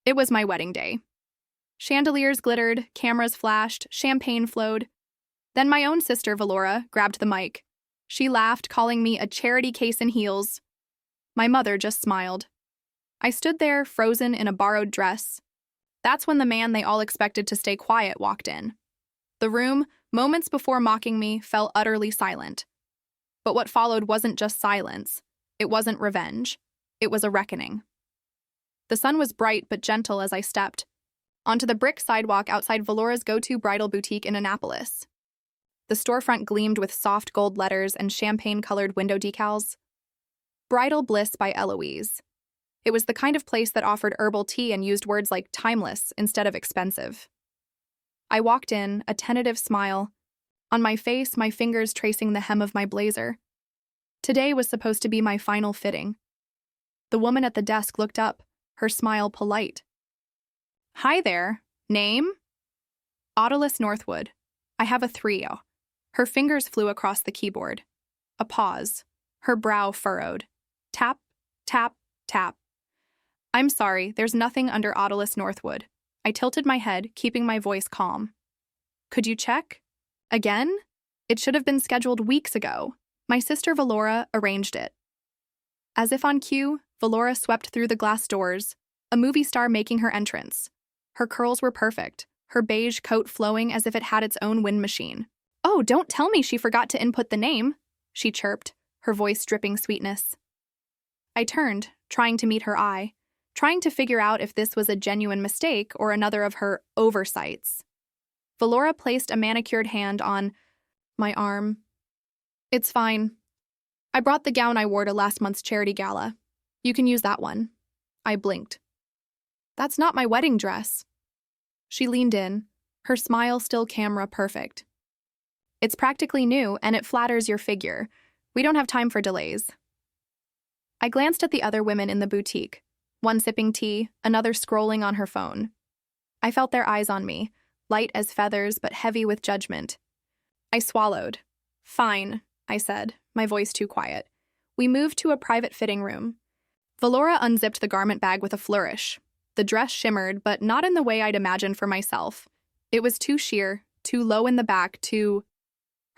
It was my wedding day. Chandeliers glittered, cameras flashed, champagne flowed. Then my own sister, Valora, grabbed the mic. She laughed, calling me a charity case in heels. My mother just smiled. I stood there, frozen in a borrowed dress. That's when the man they all expected to stay quiet walked in. The room, moments before mocking me, fell utterly silent. But what followed wasn't just silence. It wasn't revenge. It was a reckoning. The sun was bright but gentle as I stepped onto the brick sidewalk outside Valora's go-to bridal boutique in Annapolis. The storefront gleamed with soft gold letters and champagne-colored window decals. Bridal Bliss by Eloise. It was the kind of place that offered herbal tea and used words like timeless instead of expensive. I walked in, a tentative smile. On my face, my fingers tracing the hem of my blazer. Today was supposed to be my final fitting. The woman at the desk looked up, her smile polite. "Hi there. Name?" "Autolus Northwood. I have a 3-0. Her fingers flew across the keyboard. A pause. Her brow furrowed. Tap, tap, tap. "I'm sorry, there's nothing under Autolus Northwood." I tilted my head, keeping my voice calm. "Could you check? Again? It should have been scheduled weeks ago." My sister Valora arranged it. As if on cue, Valora swept through the glass doors, a movie star making her entrance. Her curls were perfect, her beige coat flowing as if it had its own wind machine. "Oh, don't tell me she forgot to input the name," she chirped, her voice dripping sweetness. I turned, trying to meet her eye, trying to figure out if this was a genuine mistake or another of her oversights. Valora placed a manicured hand on my arm. "It's fine. I brought the gown I wore to last month's charity gala. You can use that one." I blinked. "That's not my wedding dress." She leaned in, her smile still camera perfect. "It's practically new, and it flatters your figure. We don't have time for delays." I glanced at the other women in the boutique, one sipping tea, another scrolling on her phone. I felt their eyes on me, light as feathers but heavy with judgment. I swallowed. "Fine," I said, my voice too quiet. We moved to a private fitting room. Valora unzipped the garment bag with a flourish. The dress shimmered, but not in the way I'd imagined for myself. It was too sheer, too low in the back, too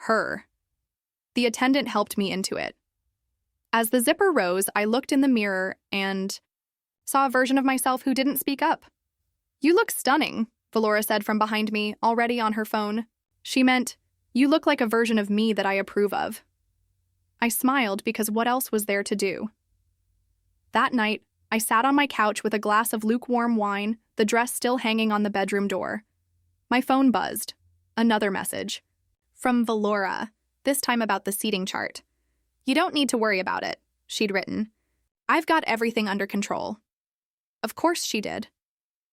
her. The attendant helped me into it. As the zipper rose, I looked in the mirror and saw a version of myself who didn't speak up. "You look stunning," Valora said from behind me, already on her phone. She meant, "You look like a version of me that I approve of." I smiled because what else was there to do? That night, I sat on my couch with a glass of lukewarm wine, the dress still hanging on the bedroom door. My phone buzzed. Another message. From Valora, this time about the seating chart. "You don't need to worry about it," she'd written. "I've got everything under control." Of course she did.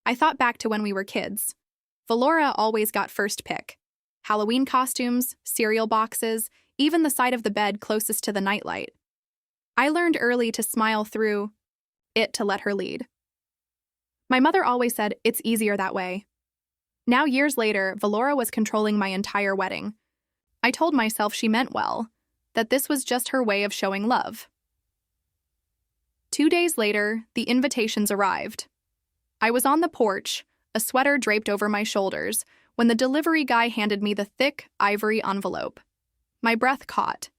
I thought back to when we were kids. Valora always got first pick. Halloween costumes, cereal boxes, even the side of the bed closest to the nightlight. I learned early to smile through it to let her lead. My mother always said, "It's easier that way." Now, years later, Valora was controlling my entire wedding. I told myself she meant well, that this was just her way of showing love. 2 days later, the invitations arrived. I was on the porch, a sweater draped over my shoulders, when the delivery guy handed me the thick, ivory envelope. My breath caught.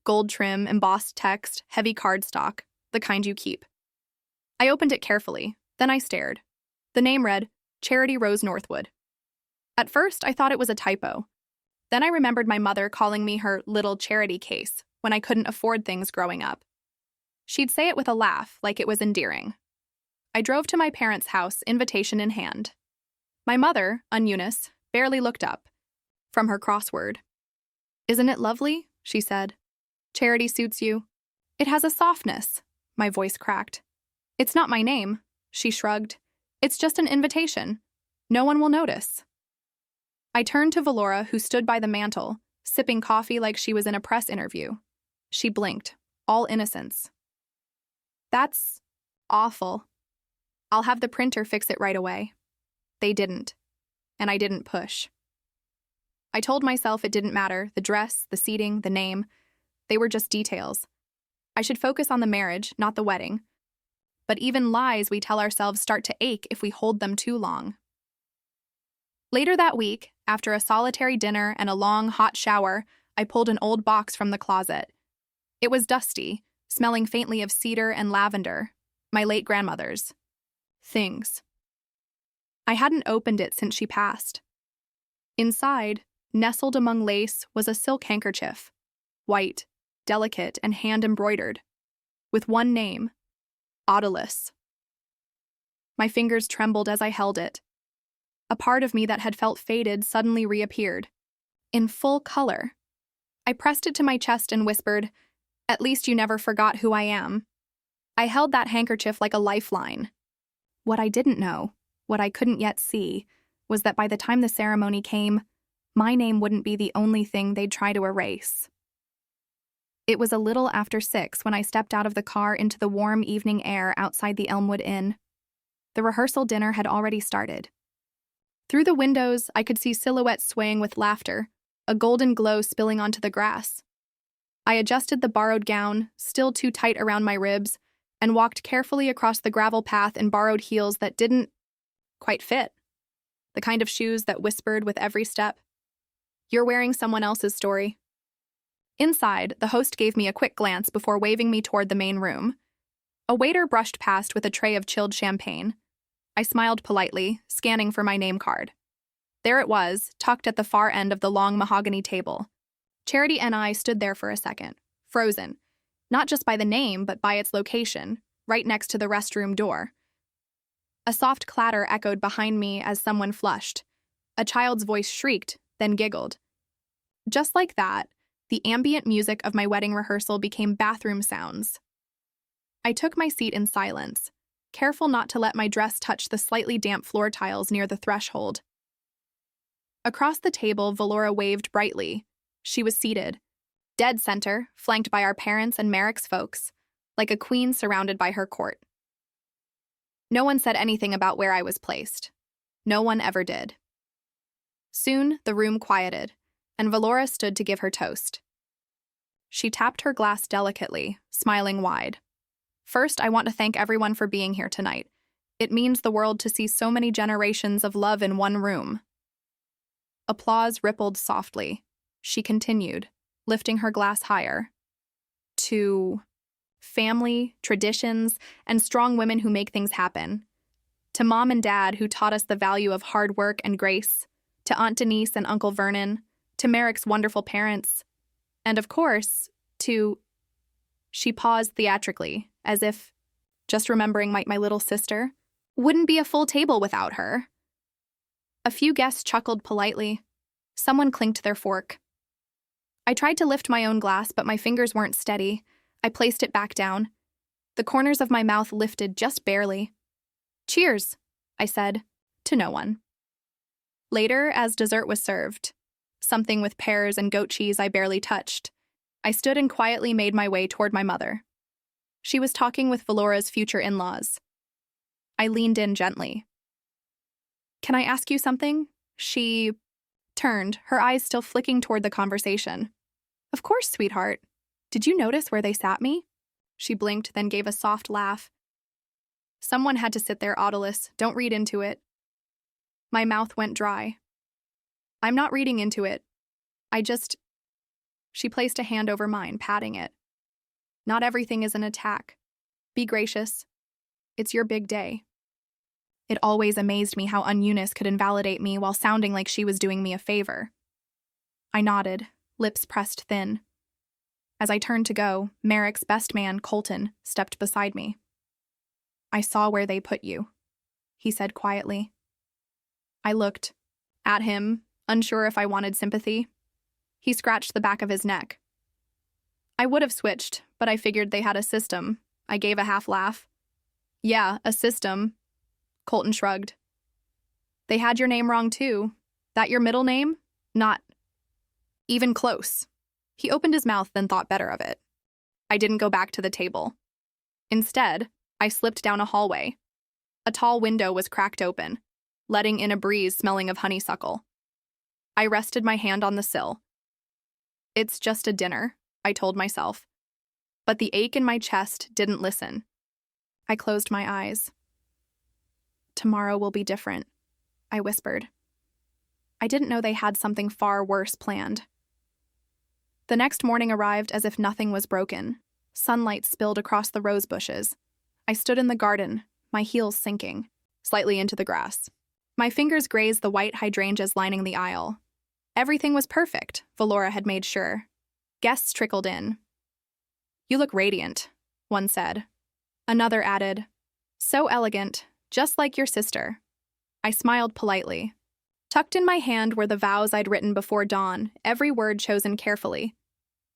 Gold trim, embossed text, heavy cardstock, the kind you keep. I opened it carefully, then I stared. The name read, Charity Rose Northwood. At first, I thought it was a typo. Then I remembered my mother calling me her little charity case when I couldn't afford things growing up. She'd say it with a laugh, like it was endearing. I drove to my parents' house, invitation in hand. My mother, Eunice, barely looked up from her crossword. "Isn't it lovely?" she said. "Charity suits you." "It has a softness," my voice cracked. "It's not my name," she shrugged. "It's just an invitation. No one will notice." I turned to Valora, who stood by the mantel, sipping coffee like she was in a press interview. She blinked, all innocence. "That's awful. I'll have the printer fix it right away." They didn't, and I didn't push. I told myself it didn't matter, the dress, the seating, the name. They were just details. I should focus on the marriage, not the wedding. but even lies we tell ourselves start to ache if we hold them too long. Later that week, after a solitary dinner and a long, hot shower, I pulled an old box from the closet. It was dusty, smelling faintly of cedar and lavender, my late grandmother's. Things. I hadn't opened it since she passed. Inside, nestled among lace, was a silk handkerchief, white, delicate, and hand-embroidered, with one name, Odalus. My fingers trembled as I held it. A part of me that had felt faded suddenly reappeared, in full color. I pressed it to my chest and whispered, "At least you never forgot who I am." I held that handkerchief like a lifeline. What I didn't know, what I couldn't yet see, was that by the time the ceremony came, my name wouldn't be the only thing they'd try to erase. It was a little after 6 when I stepped out of the car into the warm evening air outside the Elmwood Inn. The rehearsal dinner had already started. Through the windows, I could see silhouettes swaying with laughter, a golden glow spilling onto the grass. I adjusted the borrowed gown, still too tight around my ribs, and walked carefully across the gravel path in borrowed heels that didn't quite fit. The kind of shoes that whispered with every step, "You're wearing someone else's story." Inside, the host gave me a quick glance before waving me toward the main room. A waiter brushed past with a tray of chilled champagne. I smiled politely, scanning for my name card. There it was, tucked at the far end of the long mahogany table. Charity and I stood there for a second, frozen, not just by the name, but by its location, right next to the restroom door. A soft clatter echoed behind me as someone flushed. A child's voice shrieked, then giggled. Just like that, the ambient music of my wedding rehearsal became bathroom sounds. I took my seat in silence, careful not to let my dress touch the slightly damp floor tiles near the threshold. Across the table, Valora waved brightly. She was seated, dead center, flanked by our parents and Merrick's folks, like a queen surrounded by her court. No one said anything about where I was placed. No one ever did. Soon, the room quieted, and Valora stood to give her toast. She tapped her glass delicately, smiling wide. "First, I want to thank everyone for being here tonight. It means the world to see so many generations of love in one room." Applause rippled softly. She continued, lifting her glass higher. "To family, traditions, and strong women who make things happen. To Mom and Dad who taught us the value of hard work and grace. To Aunt Denise and Uncle Vernon. To Merrick's wonderful parents. And of course, to..." She paused theatrically, as if, just remembering my little sister, wouldn't be a full table without her. A few guests chuckled politely. Someone clinked their fork. I tried to lift my own glass, but my fingers weren't steady. I placed it back down. The corners of my mouth lifted just barely. "Cheers," I said, to no one. Later, as dessert was served, something with pears and goat cheese I barely touched, I stood and quietly made my way toward my mother. She was talking with Valora's future in-laws. I leaned in gently. "Can I ask you something?" She turned, her eyes still flicking toward the conversation. "Of course, sweetheart. Did you notice where they sat me?" She blinked, then gave a soft laugh. "Someone had to sit there, Odalus. Don't read into it." My mouth went dry. "I'm not reading into it. I just..." She placed a hand over mine, patting it. "Not everything is an attack. Be gracious. It's your big day." It always amazed me how Eunice could invalidate me while sounding like she was doing me a favor. I nodded, lips pressed thin. As I turned to go, Merrick's best man, Colton, stepped beside me. "I saw where they put you," he said quietly. I looked at him, unsure if I wanted sympathy. He scratched the back of his neck. I would have switched, but I figured they had a system. I gave a half laugh. "Yeah, a system." Colton shrugged. "They had your name wrong too. That your middle name? Not even close." He opened his mouth, then thought better of it. I didn't go back to the table. Instead, I slipped down a hallway. A tall window was cracked open, letting in a breeze smelling of honeysuckle. I rested my hand on the sill. "It's just a dinner," I told myself. But the ache in my chest didn't listen. I closed my eyes. Tomorrow will be different, I whispered. I didn't know they had something far worse planned. The next morning arrived as if nothing was broken. Sunlight spilled across the rose bushes. I stood in the garden, my heels sinking slightly into the grass. My fingers grazed the white hydrangeas lining the aisle. Everything was perfect, Valora had made sure. Guests trickled in. "You look radiant," one said. Another added, "So elegant, just like your sister." I smiled politely. Tucked in my hand were the vows I'd written before dawn, every word chosen carefully.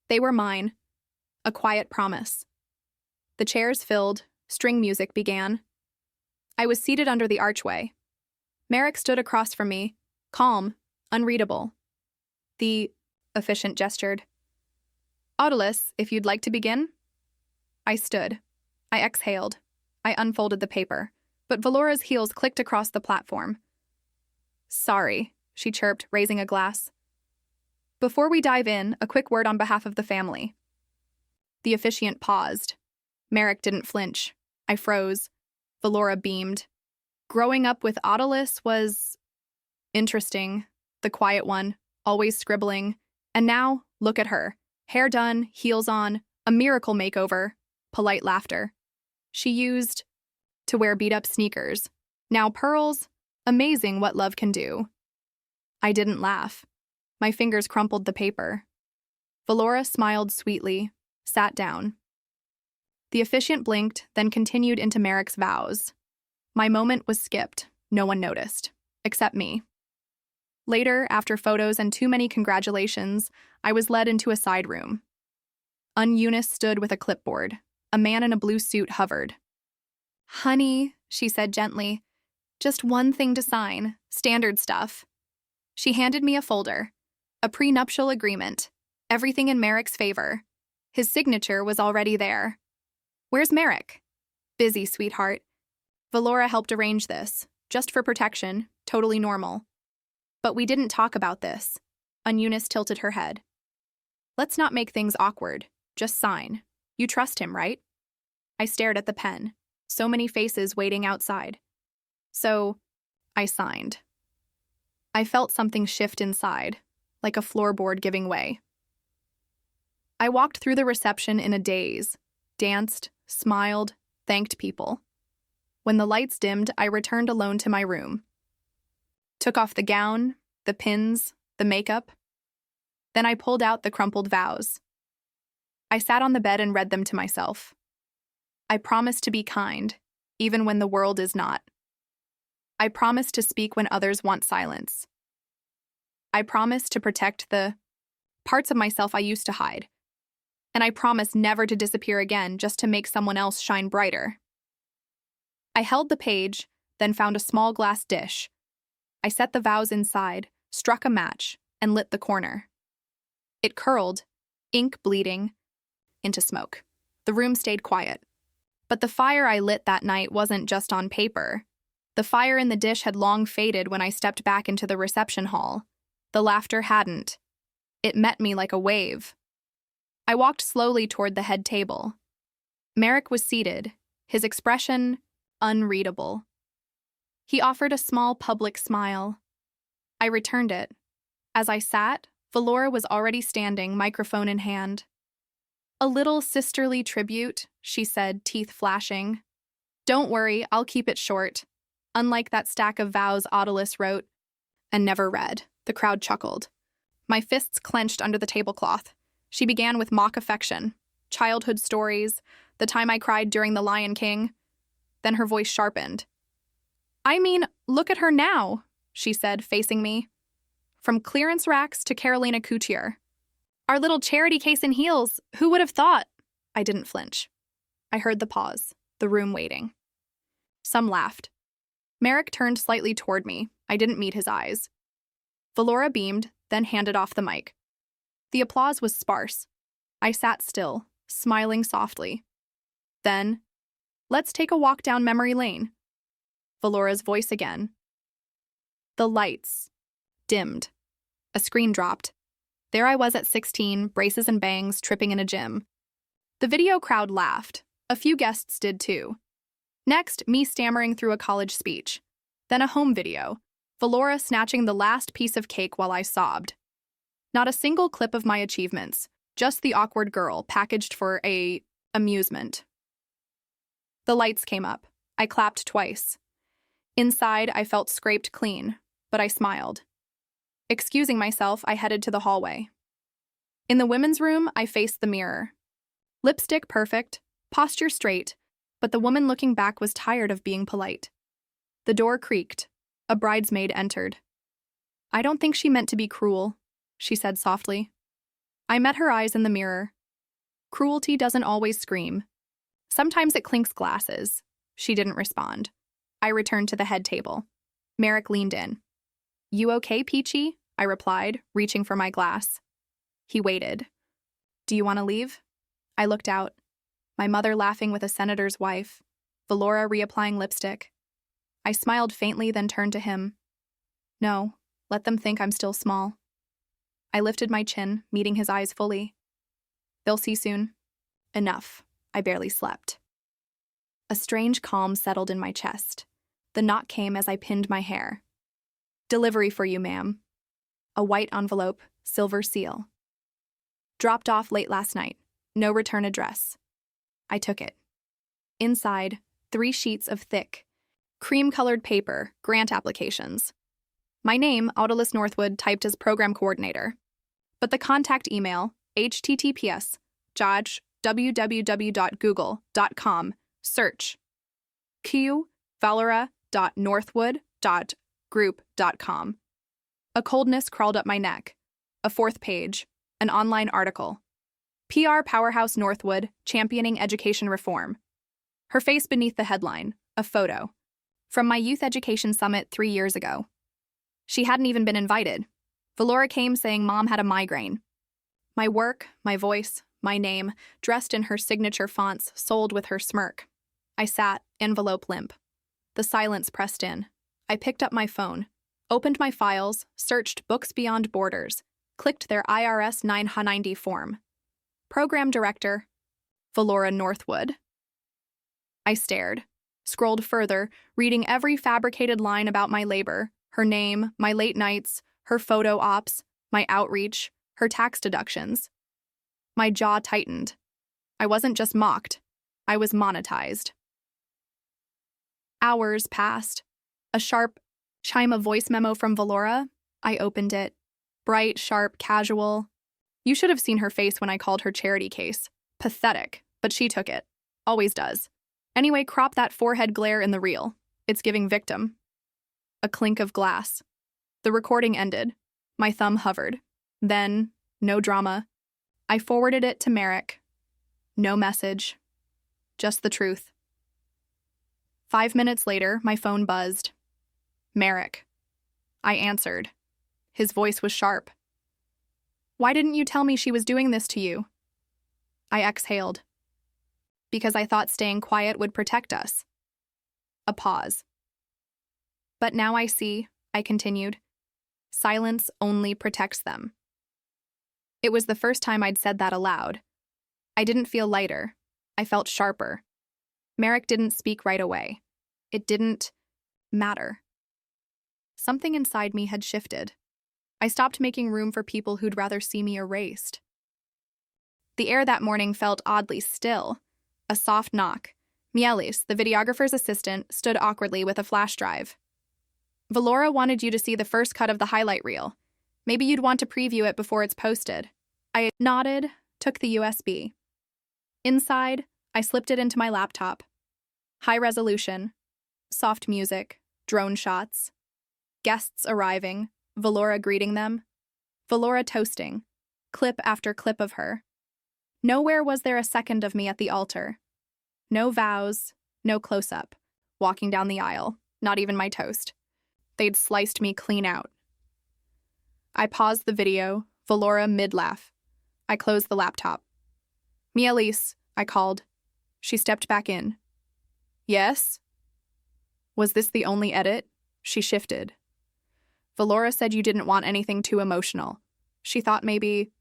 They were mine. A quiet promise. The chairs filled, string music began. I was seated under the archway. Merrick stood across from me, calm, unreadable. The officiant gestured. "Autolus, if you'd like to begin?" I stood. I exhaled. I unfolded the paper, but Valora's heels clicked across the platform. "Sorry," she chirped, raising a glass. "Before we dive in, a quick word on behalf of the family." The officiant paused. Merrick didn't flinch. I froze. Valora beamed. Growing up with Autolus was interesting. The quiet one, always scribbling. And now, look at her. Hair done, heels on, a miracle makeover, polite laughter. She used to wear beat-up sneakers. Now pearls, amazing what love can do. I didn't laugh. My fingers crumpled the paper. Valora smiled sweetly, sat down. The officiant blinked, then continued into Merrick's vows. My moment was skipped. No one noticed, except me. Later, after photos and too many congratulations, I was led into a side room. Eunice stood with a clipboard. A man in a blue suit hovered. "Honey," she said gently, "just one thing to sign, standard stuff." She handed me a folder, a prenuptial agreement, everything in Merrick's favor. His signature was already there. "Where's Merrick?" "Busy, sweetheart." Valora helped arrange this, just for protection, totally normal. But we didn't talk about this. Eunice tilted her head. "Let's not make things awkward. Just sign. You trust him, right?" I stared at the pen. So many faces waiting outside. So, I signed. I felt something shift inside, like a floorboard giving way. I walked through the reception in a daze, danced, smiled, thanked people. When the lights dimmed, I returned alone to my room. Took off the gown, the pins, the makeup. Then I pulled out the crumpled vows. I sat on the bed and read them to myself. I promise to be kind, even when the world is not. I promise to speak when others want silence. I promise to protect the parts of myself I used to hide. And I promise never to disappear again just to make someone else shine brighter. I held the page, then found a small glass dish. I set the vows inside, struck a match, and lit the corner. It curled, ink bleeding, into smoke. The room stayed quiet. But the fire I lit that night wasn't just on paper. The fire in the dish had long faded when I stepped back into the reception hall. The laughter hadn't. It met me like a wave. I walked slowly toward the head table. Merrick was seated, his expression unreadable. He offered a small public smile. I returned it. As I sat, Valora was already standing, microphone in hand. "A little sisterly tribute," she said, teeth flashing. "Don't worry, I'll keep it short. Unlike that stack of vows Autolus wrote and never read." The crowd chuckled. My fists clenched under the tablecloth. She began with mock affection, childhood stories, the time I cried during The Lion King. Then her voice sharpened. "I mean, look at her now," she said, facing me. "From clearance racks to Carolina Couture. Our little charity case in heels, who would have thought?" I didn't flinch. I heard the pause, the room waiting. Some laughed. Merrick turned slightly toward me. I didn't meet his eyes. Valora beamed, then handed off the mic. The applause was sparse. I sat still, smiling softly. Then, "Let's take a walk down memory lane." Valora's voice again. The lights dimmed. A screen dropped. There I was at 16, braces and bangs, tripping in a gym. The video crowd laughed. A few guests did too. Next, me stammering through a college speech. Then a home video. Valora snatching the last piece of cake while I sobbed. Not a single clip of my achievements, just the awkward girl packaged for a amusement. The lights came up. I clapped twice. Inside, I felt scraped clean, but I smiled. Excusing myself, I headed to the hallway. In the women's room, I faced the mirror. Lipstick perfect, posture straight, but the woman looking back was tired of being polite. The door creaked. A bridesmaid entered. "I don't think she meant to be cruel," she said softly. I met her eyes in the mirror. Cruelty doesn't always scream. Sometimes it clinks glasses. She didn't respond. I returned to the head table. Merrick leaned in. "You okay, Peachy?" I replied, reaching for my glass. He waited. "Do you want to leave?" I looked out. My mother laughing with a senator's wife. Valora reapplying lipstick. I smiled faintly, then turned to him. "No, let them think I'm still small." I lifted my chin, meeting his eyes fully. "They'll see soon." Enough. I barely slept. A strange calm settled in my chest. The knock came as I pinned my hair. "Delivery for you, ma'am." A white envelope, silver seal. "Dropped off late last night. No return address." I took it. Inside, 3 sheets of thick, cream-colored paper, grant applications. My name, Autolus Northwood, typed as program coordinator. But the contact email, https, judge, www.google.com, search, valora.northwood.group.com. A coldness crawled up my neck. A 4th page, an online article. PR Powerhouse Northwood, championing education reform. Her face beneath the headline, a photo. From my youth education summit 3 years ago. She hadn't even been invited. Valora came saying Mom had a migraine. My work, my voice, my name, dressed in her signature fonts, sold with her smirk. I sat, envelope limp. The silence pressed in. I picked up my phone, opened my files, searched Books Beyond Borders, clicked their IRS 990 form. Program Director, Valora Northwood. I stared, scrolled further, reading every fabricated line about my labor, her name, my late nights, her photo ops, my outreach, her tax deductions. My jaw tightened. I wasn't just mocked, I was monetized. Hours passed. A sharp chime of voice memo from Valora. I opened it. Bright, sharp, casual. You should have seen her face when I called her charity case. Pathetic, but she took it. Always does. Anyway, crop that forehead glare in the reel. It's giving victim. A clink of glass. The recording ended. My thumb hovered. Then, no drama. I forwarded it to Merrick. No message. Just the truth. 5 minutes later, my phone buzzed. Merrick. I answered. His voice was sharp. "Why didn't you tell me she was doing this to you?" I exhaled. "Because I thought staying quiet would protect us." A pause. "But now I see," I continued. "Silence only protects them." It was the first time I'd said that aloud. I didn't feel lighter. I felt sharper. Merrick didn't speak right away. It didn't matter. Something inside me had shifted. I stopped making room for people who'd rather see me erased. The air that morning felt oddly still. A soft knock. Mielis, the videographer's assistant, stood awkwardly with a flash drive. "Valora wanted you to see the first cut of the highlight reel. Maybe you'd want to preview it before it's posted." I nodded, took the USB. Inside, I slipped it into my laptop. High resolution. Soft music. Drone shots. Guests arriving. Valora greeting them. Valora toasting. Clip after clip of her. Nowhere was there a second of me at the altar. No vows, no close-up. Walking down the aisle, not even my toast. They'd sliced me clean out. I paused the video, Valora mid-laugh. I closed the laptop. "Mielis," I called. She stepped back in. "Yes?" Was this the only edit? She shifted. "Valora said you didn't want anything too emotional. She thought maybe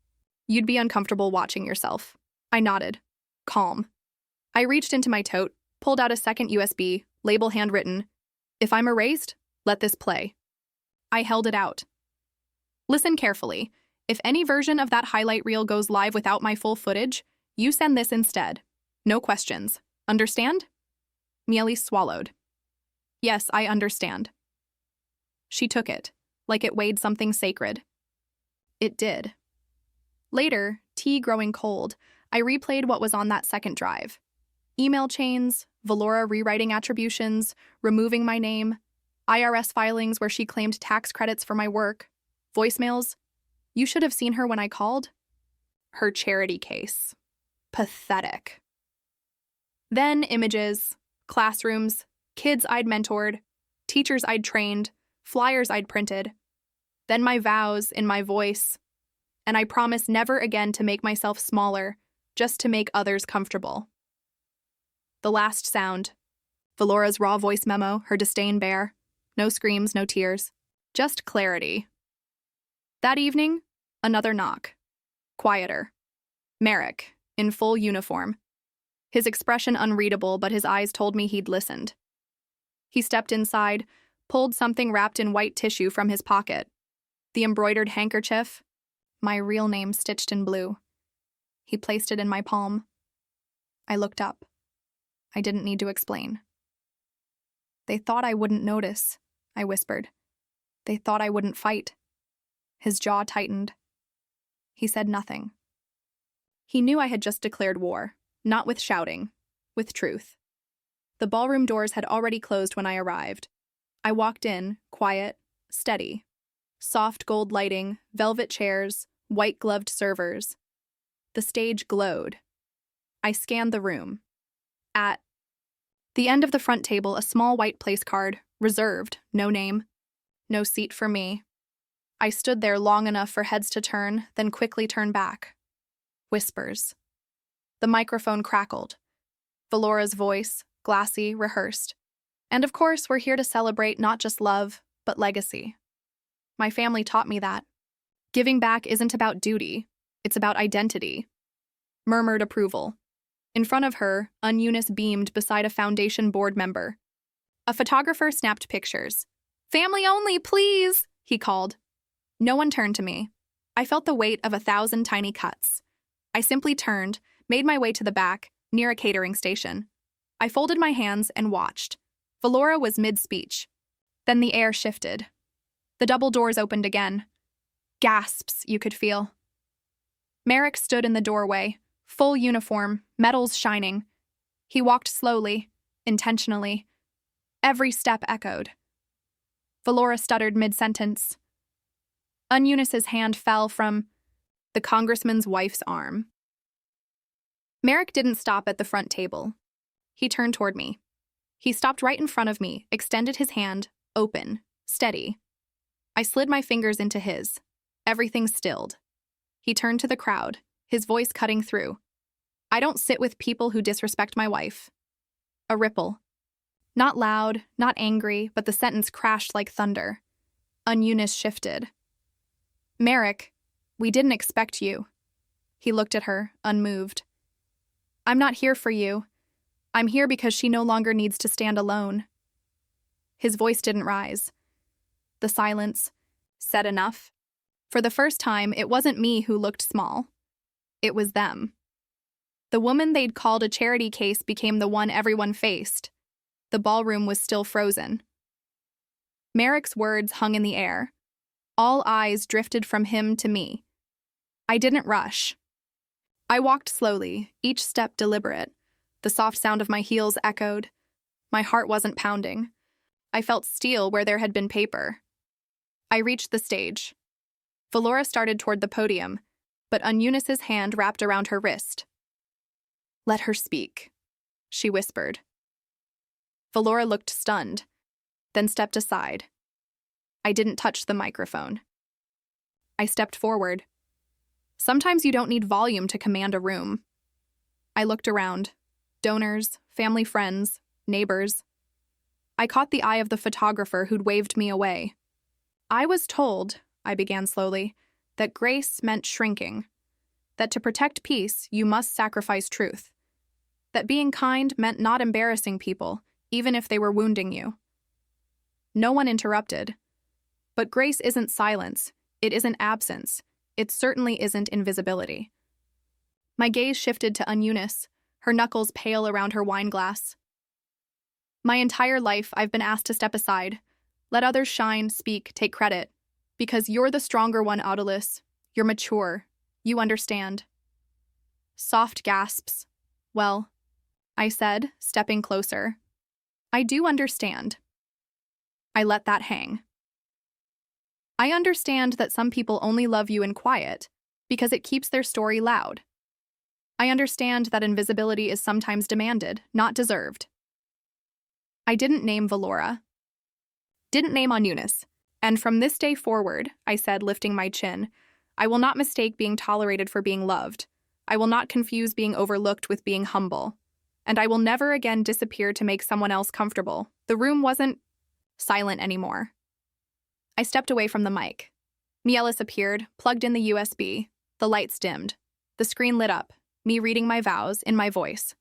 you'd be uncomfortable watching yourself." I nodded. Calm. I reached into my tote, pulled out a second USB, label handwritten. If I'm erased, let this play. I held it out. Listen carefully. If any version of that highlight reel goes live without my full footage, you send this instead. No questions. Understand? Mieli swallowed. Yes, I understand. She took it, like it weighed something sacred. It did. Later, tea growing cold, I replayed what was on that second drive. Email chains, Valora rewriting attributions, removing my name, IRS filings where she claimed tax credits for my work, voicemails. You should have seen her when I called. Her charity case. Pathetic. Then images, classrooms, kids I'd mentored, teachers I'd trained, flyers I'd printed. Then my vows in my voice. And I promise never again to make myself smaller, just to make others comfortable. The last sound. Valora's raw voice memo, her disdain bare. No screams, no tears. Just clarity. That evening, another knock. Quieter. Merrick, in full uniform. His expression unreadable, but his eyes told me he'd listened. He stepped inside, pulled something wrapped in white tissue from his pocket. The embroidered handkerchief, my real name stitched in blue. He placed it in my palm. I looked up. I didn't need to explain. They thought I wouldn't notice, I whispered. They thought I wouldn't fight. His jaw tightened. He said nothing. He knew I had just declared war, not with shouting, with truth. The ballroom doors had already closed when I arrived. I walked in, quiet, steady. Soft gold lighting, velvet chairs, white-gloved servers. The stage glowed. I scanned the room. At the end of the front table, a small white place card, reserved, no name, no seat for me. I stood there long enough for heads to turn, then quickly turn back. Whispers. The microphone crackled. Valora's voice, glassy, rehearsed. And of course, we're here to celebrate not just love, but legacy. My family taught me that. Giving back isn't about duty, it's about identity. Murmured approval. In front of her, Eunice beamed beside a foundation board member. A photographer snapped pictures. Family only, please, he called. No one turned to me. I felt the weight of 1,000 tiny cuts. I simply turned, made my way to the back, near a catering station. I folded my hands and watched. Valora was mid-speech. Then the air shifted. The double doors opened again. Gasps you could feel. Merrick stood in the doorway, full uniform, medals shining. He walked slowly, intentionally. Every step echoed. Valora stuttered mid-sentence. Eunice's hand fell from the congressman's wife's arm. Merrick didn't stop at the front table. He turned toward me. He stopped right in front of me, extended his hand, open, steady. I slid my fingers into his. Everything stilled. He turned to the crowd, his voice cutting through. I don't sit with people who disrespect my wife. A ripple. Not loud, not angry, but the sentence crashed like thunder. Eunice shifted. Merrick, we didn't expect you. He looked at her, unmoved. I'm not here for you. I'm here because she no longer needs to stand alone. His voice didn't rise. The silence said enough. For the first time, it wasn't me who looked small. It was them. The woman they'd called a charity case became the one everyone faced. The ballroom was still frozen. Merrick's words hung in the air. All eyes drifted from him to me. I didn't rush. I walked slowly, each step deliberate. The soft sound of my heels echoed. My heart wasn't pounding. I felt steel where there had been paper. I reached the stage. Valora started toward the podium, but Eunice's hand wrapped around her wrist. Let her speak, she whispered. Valora looked stunned, then stepped aside. I didn't touch the microphone. I stepped forward. Sometimes you don't need volume to command a room. I looked around. Donors, family friends, neighbors. I caught the eye of the photographer who'd waved me away. I was told, I began slowly, that grace meant shrinking. That to protect peace, you must sacrifice truth. that being kind meant not embarrassing people, even if they were wounding you. No one interrupted. But grace isn't silence. It isn't absence. It certainly isn't invisibility. My gaze shifted to Eunice, her knuckles pale around her wine glass. My entire life, I've been asked to step aside. Let others shine, speak, take credit. Because you're the stronger one, Audilus. You're mature. You understand. Soft gasps. Well, I said, stepping closer. I do understand. I let that hang. I understand that some people only love you in quiet because it keeps their story loud. I understand that invisibility is sometimes demanded, not deserved. I didn't name Valora. Didn't name on Eunice. And from this day forward, I said, lifting my chin, I will not mistake being tolerated for being loved. I will not confuse being overlooked with being humble. And I will never again disappear to make someone else comfortable. The room wasn't silent anymore. I stepped away from the mic. Mielis appeared, plugged in the USB. The lights dimmed. The screen lit up, me reading my vows in my voice.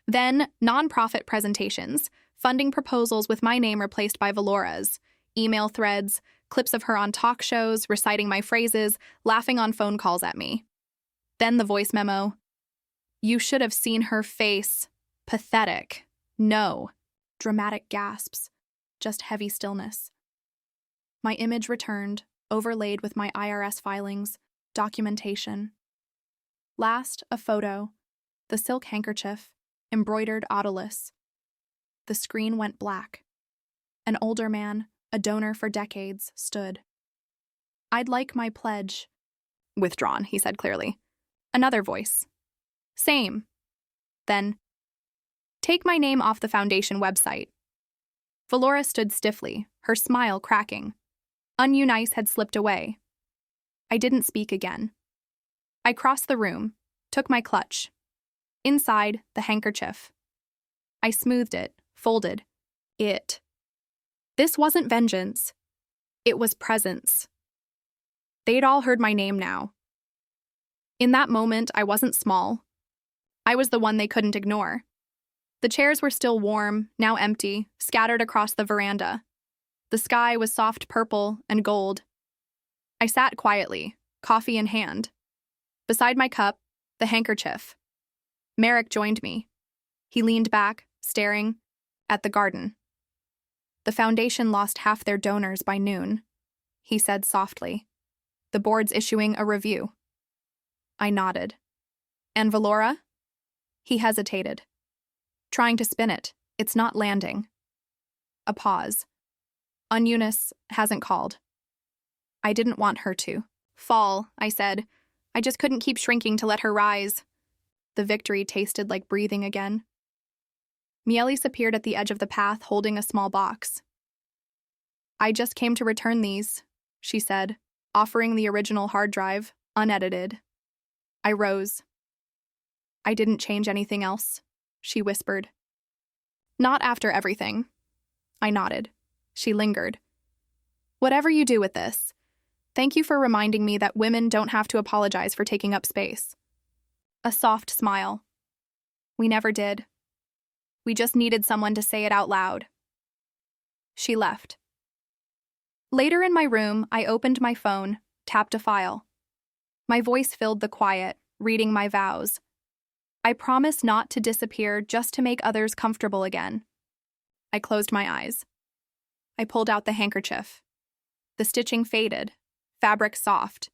Then, nonprofit presentations, funding proposals with my name replaced by Valora's, email threads, clips of her on talk shows, reciting my phrases, laughing on phone calls at me. Then the voice memo. You should have seen her face. Pathetic. No. Dramatic gasps. Just heavy stillness. My image returned, overlaid with my IRS filings, documentation. Last, a photo. The silk handkerchief, embroidered Audilus. The screen went black. An older man, a donor for decades, stood. I'd like my pledge. Withdrawn, he said clearly. Another voice. Same. Then, take my name off the foundation website. Valora stood stiffly, her smile cracking. Eunice had slipped away. I didn't speak again. I crossed the room, took my clutch. Inside, the handkerchief. I smoothed it, folded. It. This wasn't vengeance. It was presence. They'd all heard my name now. In that moment, I wasn't small. I was the one they couldn't ignore. The chairs were still warm, now empty, scattered across the veranda. The sky was soft purple and gold. I sat quietly, coffee in hand. Beside my cup, the handkerchief. Merrick joined me. He leaned back, staring, at the garden. The foundation lost half their donors by noon, he said softly. The board's issuing a review. I nodded. And Valora? He hesitated. Trying to spin it. It's not landing. A pause. Eunice hasn't called. I didn't want her to. Fall, I said. I just couldn't keep shrinking to let her rise. The victory tasted like breathing again. Mielis appeared at the edge of the path holding a small box. I just came to return these, she said, offering the original hard drive, unedited. I rose. I didn't change anything else, she whispered. Not after everything. I nodded. She lingered. Whatever you do with this, thank you for reminding me that women don't have to apologize for taking up space. A soft smile. We never did. We just needed someone to say it out loud. She left. Later in my room, I opened my phone, tapped a file. My voice filled the quiet, reading my vows. I promise not to disappear just to make others comfortable again. I closed my eyes. I pulled out the handkerchief. The stitching faded, fabric soft,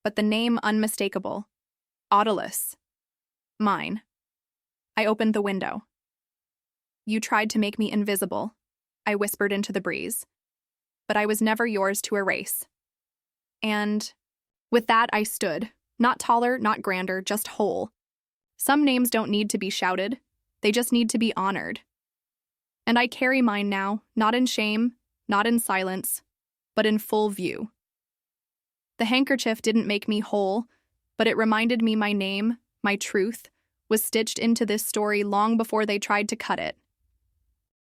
but the name unmistakable. Audilus. Mine. I opened the window. You tried to make me invisible, I whispered into the breeze. But I was never yours to erase. And with that, I stood, not taller, not grander, just whole. Some names don't need to be shouted. They just need to be honored. And I carry mine now, not in shame, not in silence, but in full view. The handkerchief didn't make me whole, but it reminded me my name, my truth, was stitched into this story long before they tried to cut it.